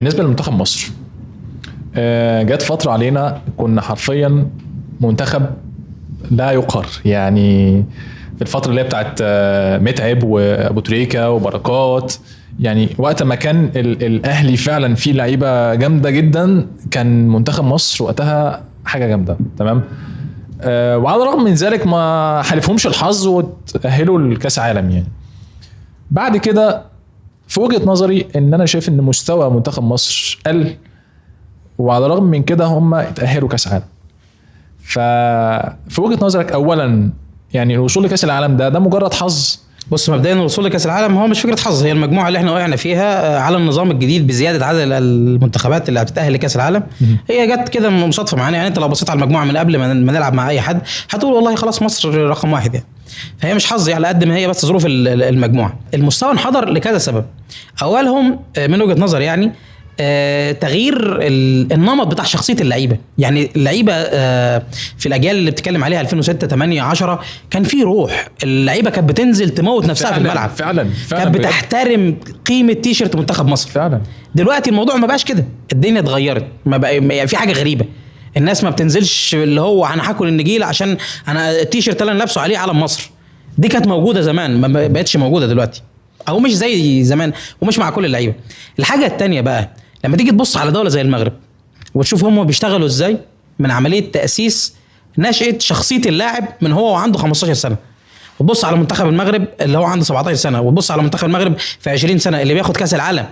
بالنسبه لمنتخب مصر، جت فتره علينا كنا حرفيا منتخب لا يقهر. يعني في الفتره اللي هي بتاعت متعب وابو تريكه وبركات، يعني وقت ما كان الاهلي فعلا فيه لعيبه جامده جدا، كان منتخب مصر وقتها حاجه جامده. تمام. وعلى الرغم من ذلك ما حالفهمش الحظ وتاهلوا لكاس عالم. يعني بعد كده في وجهة نظري ان انا شايف ان مستوى منتخب مصر قل، وعلى الرغم من كده هم اتأهلوا كاس عالم. ففي وجهة نظرك اولا، يعني الوصول لكاس العالم ده مجرد حظ؟ بص، مبدئيا الوصول لكاس العالم هو مش فكره حظ، هي المجموعه اللي احنا وقعنا فيها على النظام الجديد بزياده عدد المنتخبات اللي هتتاهل لكاس العالم. هي جت كده مصادفه معانا. يعني انت لو بصيت على المجموعه من قبل ما نلعب مع اي حد هتقول والله خلاص مصر رقم واحد يعني. فهي مش حظ على قد ما هي بس ظروف المجموعه. المستوى انحدر لكذا سبب. اولهم من وجهه نظر يعني تغيير النمط بتاع شخصيه اللعيبه. يعني اللعيبه في الاجيال اللي بتتكلم عليها 2006 8 10 كان في روح. اللعيبه كانت بتنزل تموت نفسها في الملعب، فعلا كانت بتحترم قيمه تيشرت منتخب مصر فعلا. دلوقتي الموضوع ما بقاش كده، الدنيا اتغيرت. ما بقى يعني في حاجه غريبه. الناس ما بتنزلش اللي هو انا هاكل النجيله عشان انا التيشرت اللي انا لابسه عليه علم مصر. دي كانت موجوده زمان، ما بقتش موجوده دلوقتي، او مش زي زمان ومش مع كل اللعيبه. الحاجه الثانيه بقى، لما تيجي تبص على دوله زي المغرب وتشوف هم بيشتغلوا ازاي من عمليه تاسيس نشأة شخصيه اللاعب من هو وعنده 15 سنه، وتبص على منتخب المغرب اللي هو عنده 17 سنه، وتبص على منتخب المغرب في 20 سنه اللي بياخد كاس العالم،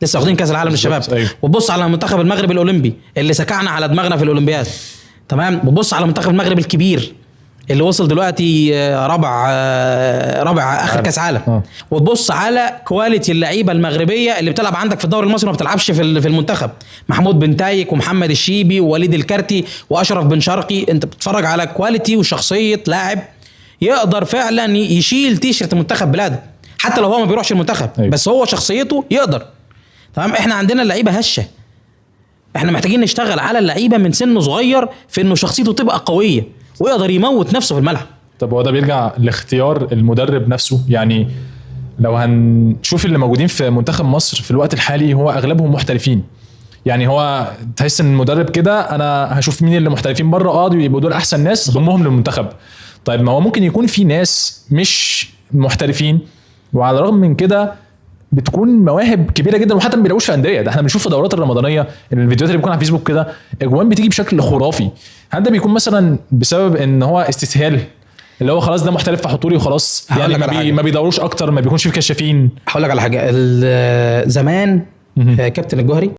لسه واخدين كاس العالم للشباب. أيوه. وتبص على منتخب المغرب الاولمبي اللي سكعنا على دماغنا في الاولمبياد. تمام. وتبص على منتخب المغرب الكبير اللي وصل دلوقتي رابع اخر كاس عالم. وتبص على كواليتي اللعيبه المغربيه اللي بتلعب عندك في الدوري المصري وما بتلعبش في المنتخب، محمود بن تايك ومحمد الشيبي ووليد الكرتي واشرف بن شرقي. انت بتتفرج على كواليتي وشخصيه لاعب يقدر فعلا يشيل تيشرت منتخب بلاده، حتى لو هو ما بيروحش المنتخب. أيوه. بس هو شخصيته يقدر. تمام. احنا عندنا اللعيبه هشه، احنا محتاجين نشتغل على اللعيبه من سن صغير في انه شخصيته تبقى قويه ويقدر يموت نفسه في الملعب. طب هو ده بيرجع لاختيار المدرب نفسه. يعني لو هنشوف اللي موجودين في منتخب مصر في الوقت الحالي هو اغلبهم محترفين. يعني هو تحس ان المدرب كده انا هشوف مين اللي محترفين بره يبقوا دول احسن ناس ضمهم للمنتخب. طيب ما هو ممكن يكون في ناس مش محترفين وعلى الرغم من كده بتكون مواهب كبيره جدا وحتى ما بيلاقوش في انديه. ده احنا بنشوف في دورات الرمضانيه الفيديوهات اللي بتكون على فيسبوك كده اجوان بتيجي بشكل خرافي. هل ده بيكون مثلا بسبب ان هو استسهال، اللي هو خلاص ده محترف فحطوا لي وخلاص؟ يعني ما بيدوروش اكتر، ما بيكونش في كشافين؟ هقول لك على حاجه. زمان كابتن الجوهري